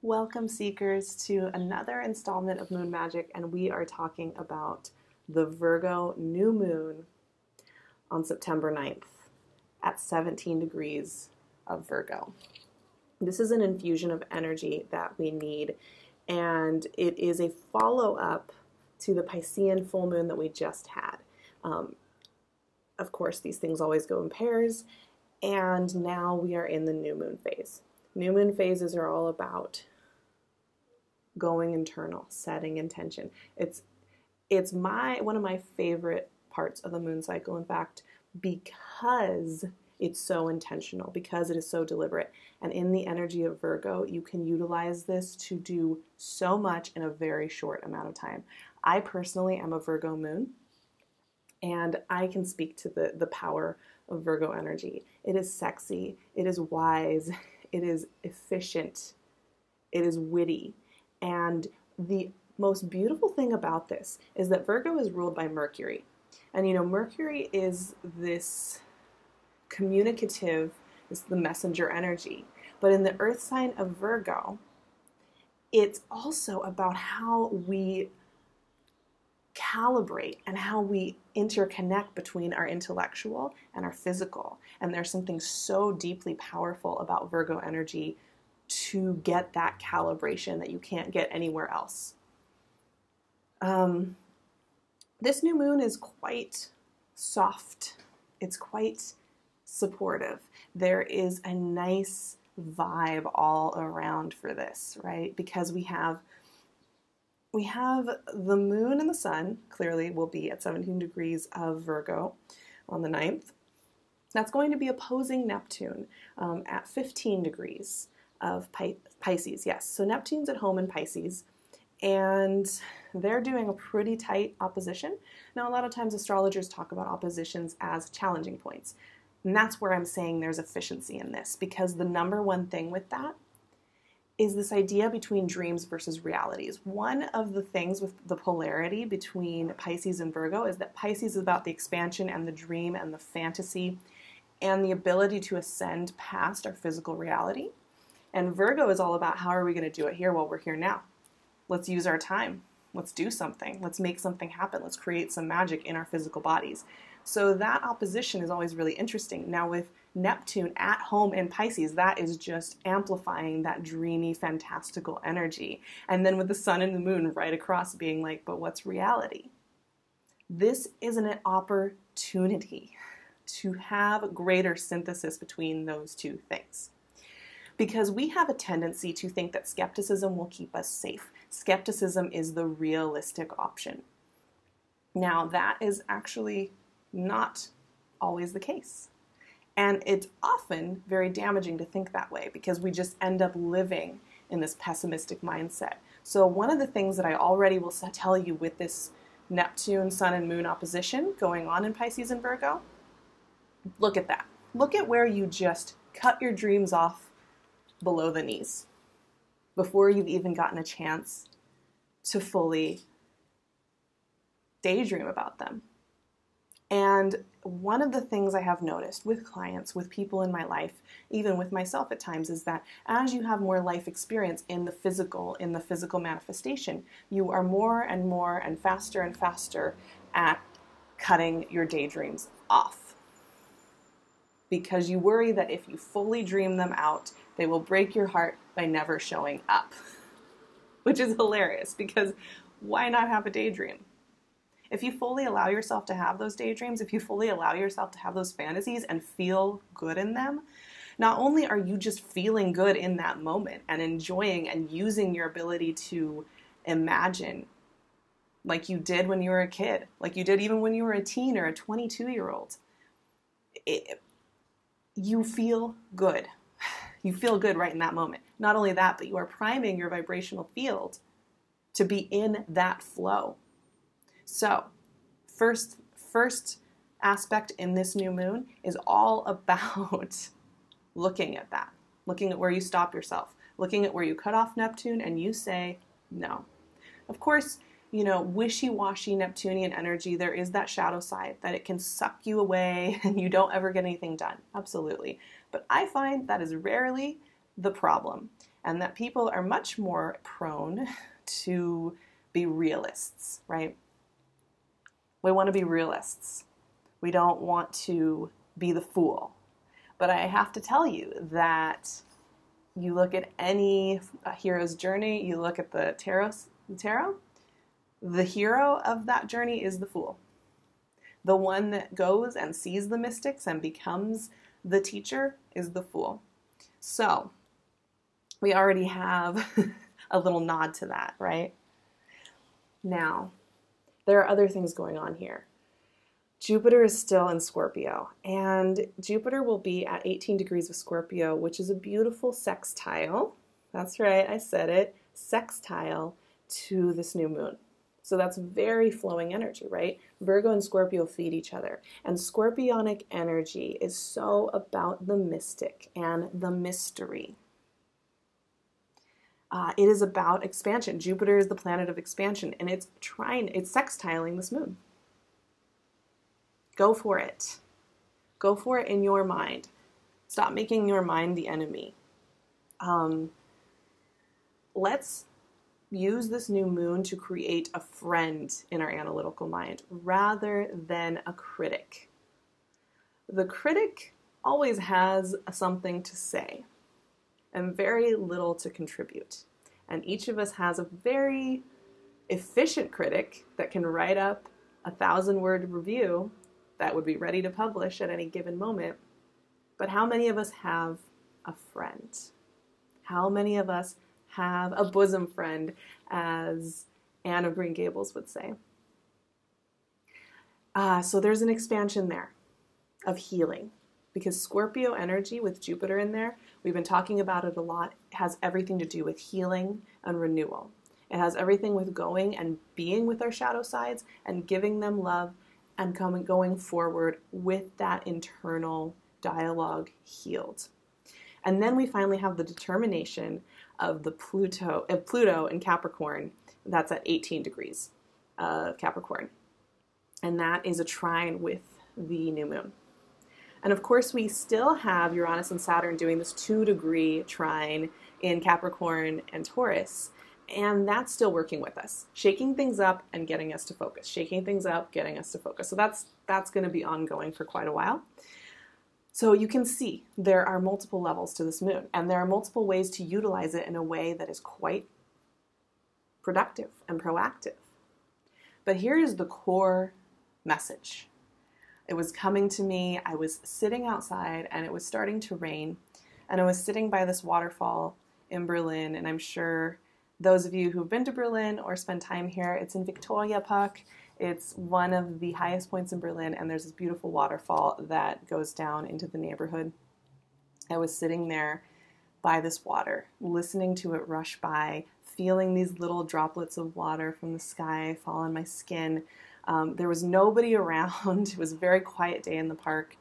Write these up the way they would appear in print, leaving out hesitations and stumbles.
Welcome, Seekers, to another installment of Moon Magic, and we are talking about the Virgo new moon on September 9th at 17 degrees of Virgo. This is an infusion of energy that we need, and it is a follow-up to the Piscean full moon that we just had. Of course, these things always go in pairs, and now we are in the new moon phase. New moon phases are all about going internal, setting intention. It's one of my favorite parts of the moon cycle, in fact, because it's so intentional, because it is so deliberate. And in the energy of Virgo, you can utilize this to do so much in a very short amount of time. I personally am a Virgo moon, and I can speak to the power of Virgo energy. It is sexy, it is wise, it is efficient, it is witty. And the most beautiful thing about this is that Virgo is ruled by Mercury. And you know, Mercury is this communicative, it's the messenger energy. But in the earth sign of Virgo, it's also about how we calibrate and how we interconnect between our intellectual and our physical. And there's something so deeply powerful about Virgo energy to get that calibration that you can't get anywhere else. This new moon is quite soft. It's quite supportive. There is a nice vibe all around for this, right? Because we have the moon and the sun clearly will be at 17 degrees of Virgo on the 9th. That's going to be opposing Neptune at 15 degrees of Pisces. Yes, so Neptune's at home in Pisces, and they're doing a pretty tight opposition. Now, a lot of times astrologers talk about oppositions as challenging points, and that's where I'm saying there's efficiency in this, because the number one thing with that is this idea between dreams versus realities. One of the things with the polarity between Pisces and Virgo is that Pisces is about the expansion and the dream and the fantasy and the ability to ascend past our physical reality. And Virgo is all about how are we going to do it here while we're here now. Let's use our time. Let's do something. Let's make something happen. Let's create some magic in our physical bodies. So that opposition is always really interesting. Now with Neptune at home in Pisces, that is just amplifying that dreamy, fantastical energy. And then with the sun and the moon right across being like, but what's reality? This is an opportunity to have greater synthesis between those two things. Because we have a tendency to think that skepticism will keep us safe. Skepticism is the realistic option. Now, that is actually not always the case. And it's often very damaging to think that way because we just end up living in this pessimistic mindset. So one of the things that I already will tell you with this Neptune, Sun, and Moon opposition going on in Pisces and Virgo, look at that. Look at where you just cut your dreams off below the knees before you've even gotten a chance to fully daydream about them. And one of the things I have noticed with clients, with people in my life, even with myself at times, is that as you have more life experience in the physical manifestation, you are more and faster at cutting your daydreams off. Because you worry that if you fully dream them out, they will break your heart by never showing up. Which is hilarious, because why not have a daydream? If you fully allow yourself to have those daydreams, if you fully allow yourself to have those fantasies and feel good in them, not only are you just feeling good in that moment and enjoying and using your ability to imagine like you did when you were a kid, like you did even when you were a teen or a 22-year-old, you feel good. You feel good right in that moment. Not only that, but you are priming your vibrational field to be in that flow. So, first aspect in this new moon is all about looking at that. Looking at where you stop yourself. Looking at where you cut off Neptune and you say no. Of course, you know, wishy-washy Neptunian energy, there is that shadow side that it can suck you away and you don't ever get anything done. Absolutely. But I find that is rarely the problem, and that people are much more prone to be realists, right? We want to be realists. We don't want to be the fool. But I have to tell you that you look at any hero's journey, you look at the tarot, the hero of that journey is the fool. The one that goes and sees the mystics and becomes the teacher is the fool. So we already have a little nod to that, right? Now, there are other things going on here. Jupiter is still in Scorpio, and Jupiter will be at 18 degrees of Scorpio, which is a beautiful sextile. That's right, I said it, sextile to this new moon. So that's very flowing energy, right? Virgo and Scorpio feed each other. And scorpionic energy is so about the mystic and the mystery. It is about expansion. Jupiter is the planet of expansion, and it's sextiling this moon. Go for it. Go for it in your mind. Stop making your mind the enemy. Let's use this new moon to create a friend in our analytical mind rather than a critic. The critic always has something to say and very little to contribute. And each of us has a very efficient critic that can write up a 1,000-word review that would be ready to publish at any given moment. But how many of us have a friend? How many of us have a bosom friend, as Anne of Green Gables would say? So there's an expansion there of healing, because Scorpio energy with Jupiter in there, we've been talking about it a lot, has everything to do with healing and renewal. It has everything with going and being with our shadow sides and giving them love and going forward with that internal dialogue healed. And then we finally have the determination of the Pluto in Capricorn. That's at 18 degrees of Capricorn. And that is a trine with the new moon. And of course, we still have Uranus and Saturn doing this 2-degree trine in Capricorn and Taurus. And that's still working with us, shaking things up and getting us to focus, shaking things up, getting us to focus. So that's going to be ongoing for quite a while. So you can see there are multiple levels to this moon, and there are multiple ways to utilize it in a way that is quite productive and proactive. But here is the core message. It was coming to me. I was sitting outside and it was starting to rain, and I was sitting by this waterfall in Berlin, and I'm sure those of you who've been to Berlin or spend time here, it's in Victoria Park. It's one of the highest points in Berlin, and there's this beautiful waterfall that goes down into the neighborhood. I was sitting there by this water, listening to it rush by, feeling these little droplets of water from the sky fall on my skin. There was nobody around. It was a very quiet day in the park,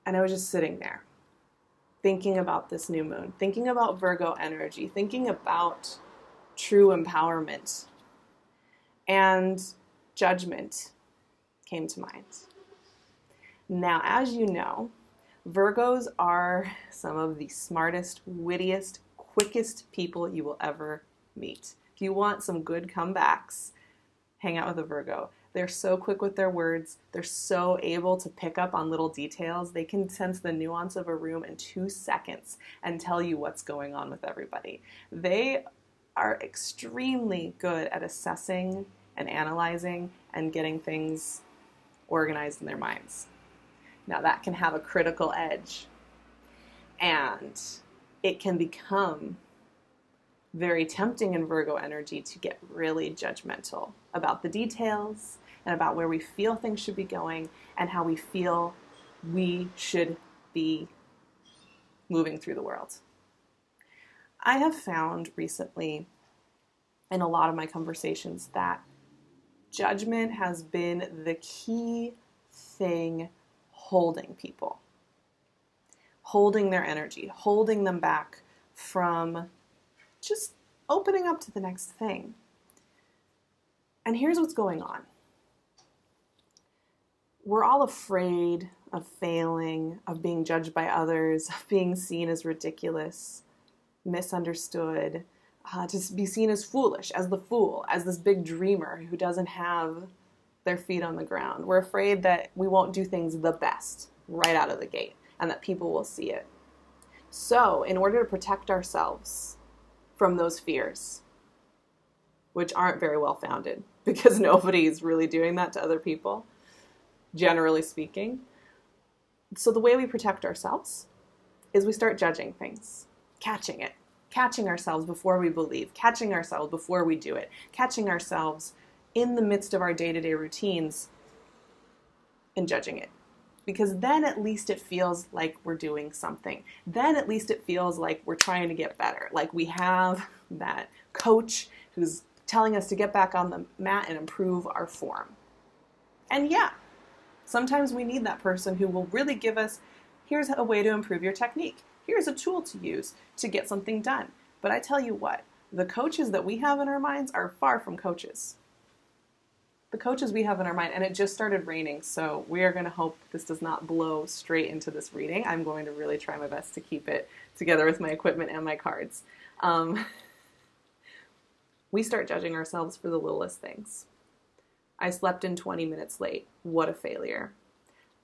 and I was just sitting there, thinking about this new moon, thinking about Virgo energy, thinking about true empowerment, and judgment came to mind. Now, as you know, Virgos are some of the smartest, wittiest, quickest people you will ever meet. If you want some good comebacks, hang out with a Virgo. They're so quick with their words. They're so able to pick up on little details. They can sense the nuance of a room in 2 seconds and tell you what's going on with everybody. They are extremely good at assessing and analyzing and getting things organized in their minds. Now that can have a critical edge, and it can become very tempting in Virgo energy to get really judgmental about the details and about where we feel things should be going and how we feel we should be moving through the world. I have found recently in a lot of my conversations that judgment has been the key thing holding people, holding their energy, holding them back from just opening up to the next thing. And here's what's going on. We're all afraid of failing, of being judged by others, of being seen as ridiculous. misunderstood, to be seen as foolish, as the fool, as this big dreamer who doesn't have their feet on the ground. We're afraid that we won't do things the best right out of the gate and that people will see it. So in order to protect ourselves from those fears, which aren't very well founded because nobody's really doing that to other people, generally speaking. So the way we protect ourselves is we start judging things, catching ourselves before we believe, catching ourselves before we do it, catching ourselves in the midst of our day-to-day routines and judging it. Because then at least it feels like we're doing something. Then at least it feels like we're trying to get better. Like we have that coach who's telling us to get back on the mat and improve our form. And yeah, sometimes we need that person who will really give us, here's a way to improve your technique. Here's a tool to use to get something done. But I tell you what, the coaches that we have in our minds are far from coaches. The coaches we have in our mind, and it just started raining, so we are going to hope this does not blow straight into this reading. I'm going to really try my best to keep it together with my equipment and my cards. We start judging ourselves for the littlest things. I slept in 20 minutes late. What a failure.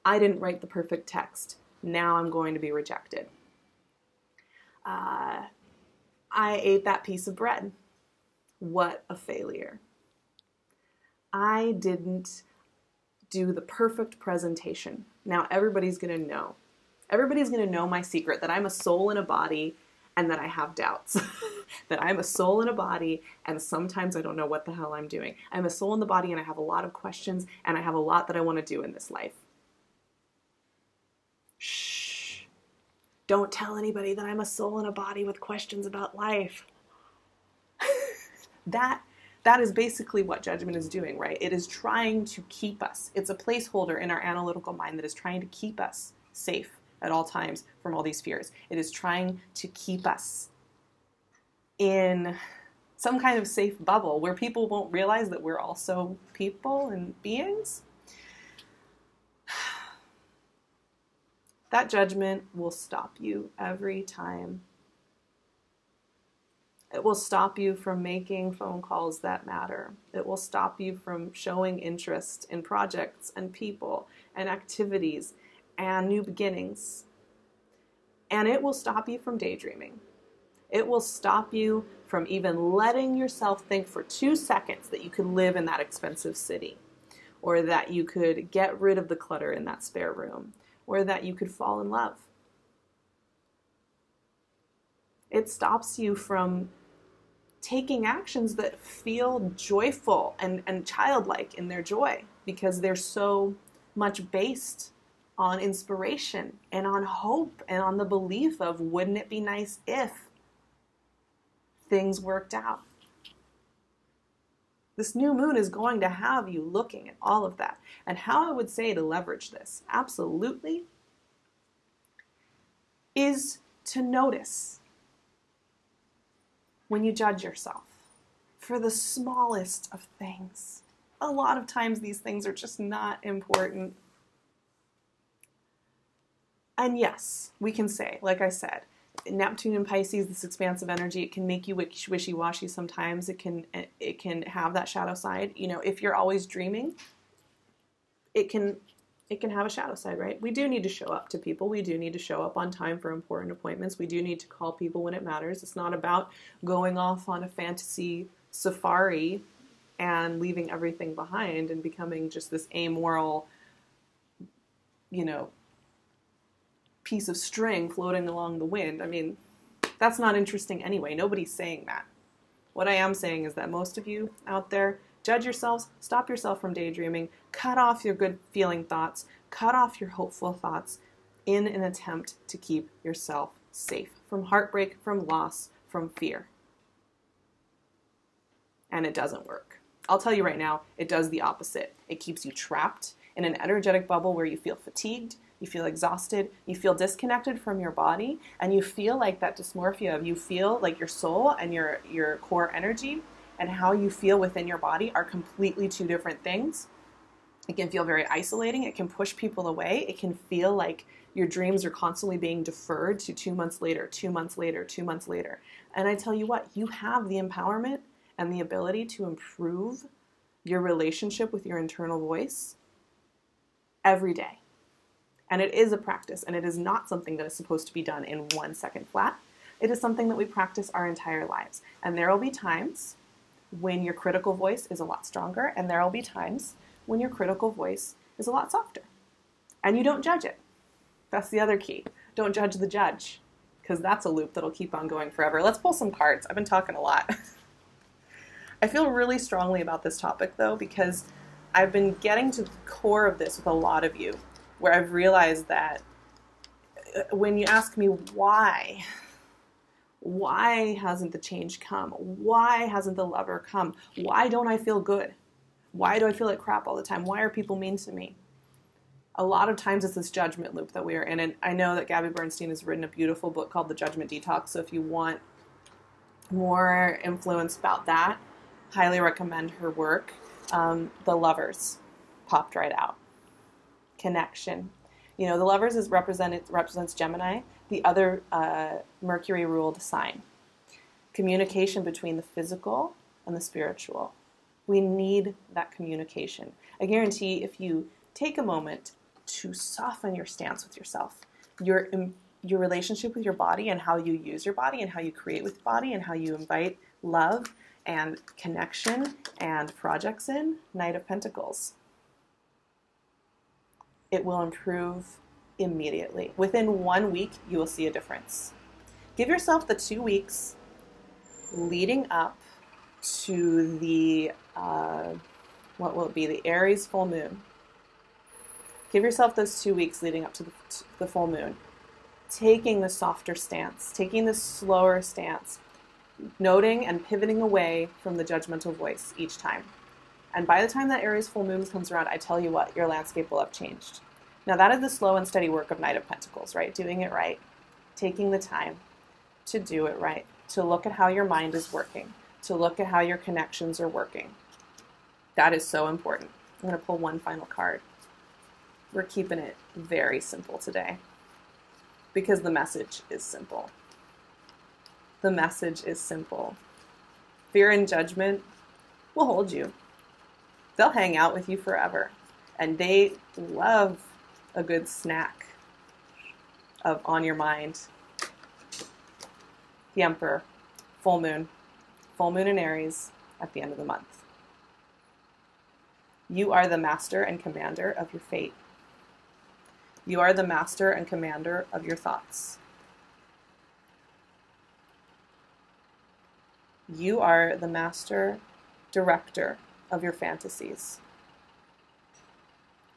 I didn't write the perfect text. Now I'm going to be rejected. I ate that piece of bread. What a failure. I didn't do the perfect presentation. Now everybody's going to know. Everybody's going to know my secret, that I'm a soul in a body and that I have doubts. That I'm a soul in a body and sometimes I don't know what the hell I'm doing. I'm a soul in the body and I have a lot of questions and I have a lot that I want to do in this life. Shh. Don't tell anybody that I'm a soul in a body with questions about life. That is basically what judgment is doing, right? It is trying to keep us. It's a placeholder in our analytical mind that is trying to keep us safe at all times from all these fears. It is trying to keep us in some kind of safe bubble where people won't realize that we're also people and beings. That judgment will stop you every time. It will stop you from making phone calls that matter. It will stop you from showing interest in projects and people and activities and new beginnings. And it will stop you from daydreaming. It will stop you from even letting yourself think for 2 seconds that you could live in that expensive city, or that you could get rid of the clutter in that spare room, or that you could fall in love. It stops you from taking actions that feel joyful and childlike in their joy, because they're so much based on inspiration and on hope and on the belief of, wouldn't it be nice if things worked out? This new moon is going to have you looking at all of that. And how I would say to leverage this, absolutely, is to notice when you judge yourself for the smallest of things. A lot of times these things are just not important. And yes, we can say, like I said, Neptune and Pisces, this expansive energy, it can make you wishy-washy sometimes. It can have that shadow side. You know, if you're always dreaming, it can have a shadow side, right? We do need to show up to people. We do need to show up on time for important appointments. We do need to call people when it matters. It's not about going off on a fantasy safari and leaving everything behind and becoming just this amoral, piece of string floating along the wind. I mean, that's not interesting anyway. Nobody's saying that. What I am saying is that most of you out there, judge yourselves, stop yourself from daydreaming, cut off your good feeling thoughts, cut off your hopeful thoughts in an attempt to keep yourself safe from heartbreak, from loss, from fear. And it doesn't work. I'll tell you right now, it does the opposite. It keeps you trapped in an energetic bubble where you feel fatigued, you feel exhausted, you feel disconnected from your body, and you feel like that dysmorphia of, you feel like your soul and your core energy and how you feel within your body are completely two different things. It can feel very isolating. It can push people away. It can feel like your dreams are constantly being deferred to 2 months later, 2 months later, 2 months later. And I tell you what, you have the empowerment and the ability to improve your relationship with your internal voice every day. And it is a practice, and it is not something that is supposed to be done in 1 second flat. It is something that we practice our entire lives. And there will be times when your critical voice is a lot stronger, and there will be times when your critical voice is a lot softer. And you don't judge it. That's the other key. Don't judge the judge, because that's a loop that'll keep on going forever. Let's pull some cards. I've been talking a lot. I feel really strongly about this topic, though, because I've been getting to the core of this with a lot of you, where I've realized that when you ask me why hasn't the change come? Why hasn't the lover come? Why don't I feel good? Why do I feel like crap all the time? Why are people mean to me? A lot of times it's this judgment loop that we are in. And I know that Gabby Bernstein has written a beautiful book called The Judgment Detox. So if you want more influence about that, highly recommend her work. The Lovers popped right out. Connection. You know, the Lovers represents Gemini, the other Mercury-ruled sign. Communication between the physical and the spiritual. We need that communication. I guarantee if you take a moment to soften your stance with yourself, your relationship with your body and how you use your body and how you create with body and how you invite love and connection and projects in, Knight of Pentacles, it will improve immediately. Within 1 week, you will see a difference. Give yourself the 2 weeks leading up to the, what will it be, the Aries full moon. Give yourself those 2 weeks leading up to the full moon, taking the softer stance, taking the slower stance, noting and pivoting away from the judgmental voice each time. And by the time that Aries full moon comes around, I tell you what, your landscape will have changed. Now that is the slow and steady work of Knight of Pentacles, right? Doing it right, taking the time to do it right, to look at how your mind is working, to look at how your connections are working. That is so important. I'm going to pull one final card. We're keeping it very simple today because the message is simple. The message is simple. Fear and judgment will hold you. They'll hang out with you forever. And they love a good snack of on your mind. The Emperor, full moon in Aries at the end of the month. You are the master and commander of your fate. You are the master and commander of your thoughts. You are the master director of your fantasies.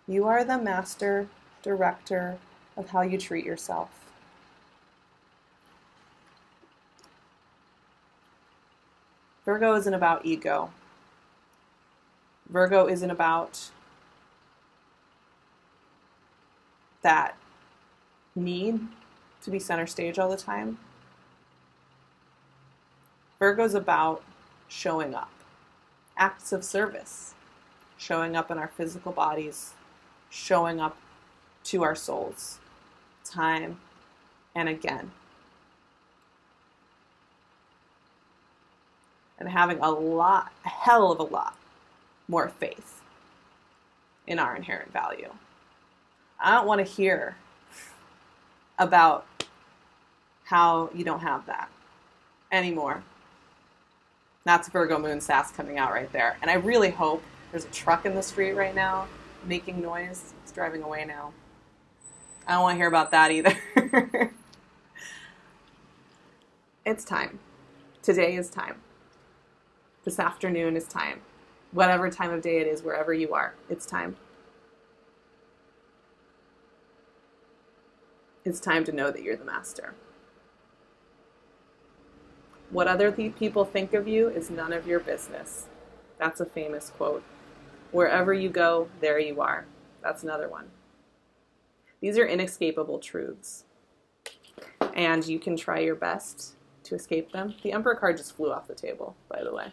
You are the master director of how you treat yourself. Virgo isn't about ego. Virgo isn't about that need to be center stage all the time. Virgo's about showing up. Acts of service. Showing up in our physical bodies. Showing up to our souls. Time and again. And having a hell of a lot more faith in our inherent value. I don't want to hear about how you don't have that anymore. That's Virgo moon sass coming out right there. And I really hope there's a truck in the street right now making noise. It's driving away now. I don't want to hear about that either. It's time. Today is time. This afternoon is time. Whatever time of day it is, wherever you are, it's time. It's time to know that you're the master. What other people think of you is none of your business. That's a famous quote. Wherever you go, there you are. That's another one. These are inescapable truths. And you can try your best to escape them. The Emperor card just flew off the table, by the way.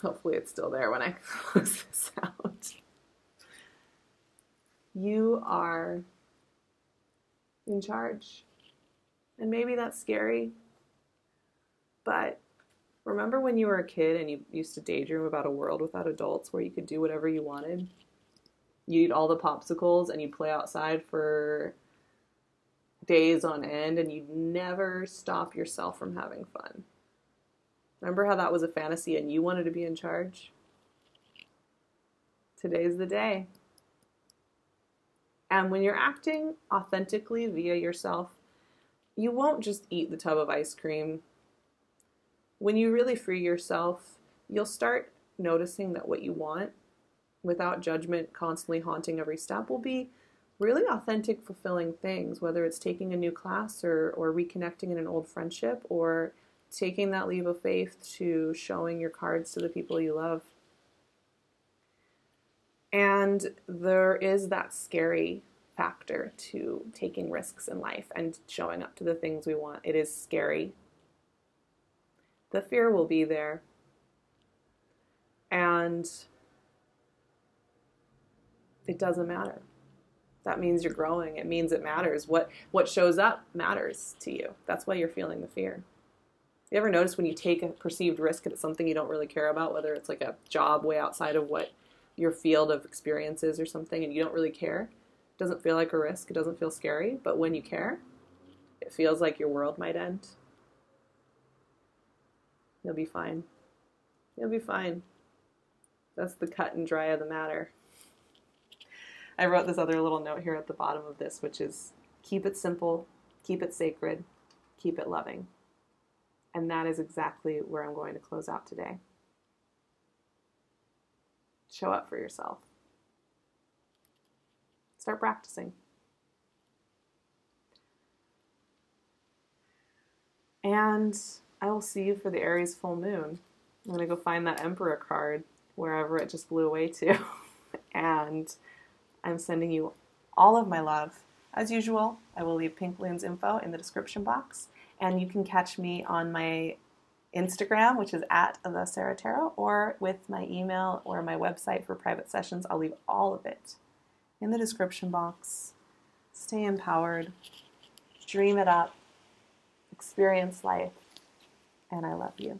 Hopefully it's still there when I close this out. You are in charge. And maybe that's scary, but remember when you were a kid and you used to daydream about a world without adults where you could do whatever you wanted? You eat all the popsicles and you play outside for days on end and you never stop yourself from having fun. Remember how that was a fantasy and you wanted to be in charge? Today's the day. And when you're acting authentically via yourself, you won't just eat the tub of ice cream. When you really free yourself, you'll start noticing that what you want, without judgment constantly haunting every step, will be really authentic, fulfilling things, whether it's taking a new class or reconnecting in an old friendship or taking that leap of faith to showing your cards to the people you love. And there is that scary factor to taking risks in life and showing up to the things we want. It is scary. The fear will be there. And it doesn't matter. That means you're growing. It means it matters. What shows up matters to you. That's why you're feeling the fear. You ever notice when you take a perceived risk at something you don't really care about, whether it's like a job way outside of what your field of experience is or something, and you don't really care? It doesn't feel like a risk. It doesn't feel scary. But when you care, it feels like your world might end. You'll be fine. You'll be fine. That's the cut and dry of the matter. I wrote this other little note here at the bottom of this, which is keep it simple, keep it sacred, keep it loving. And that is exactly where I'm going to close out today. Show up for yourself. Start practicing. And I will see you for the Aries full moon. I'm going to go find that Emperor card wherever it just blew away to. And I'm sending you all of my love. As usual, I will leave PinkLune's info in the description box. And you can catch me on my Instagram, which is at the SARAHTAROT, or with my email or my website for private sessions. I'll leave all of it in the description box. Stay empowered. Dream it up. Experience life. And I love you.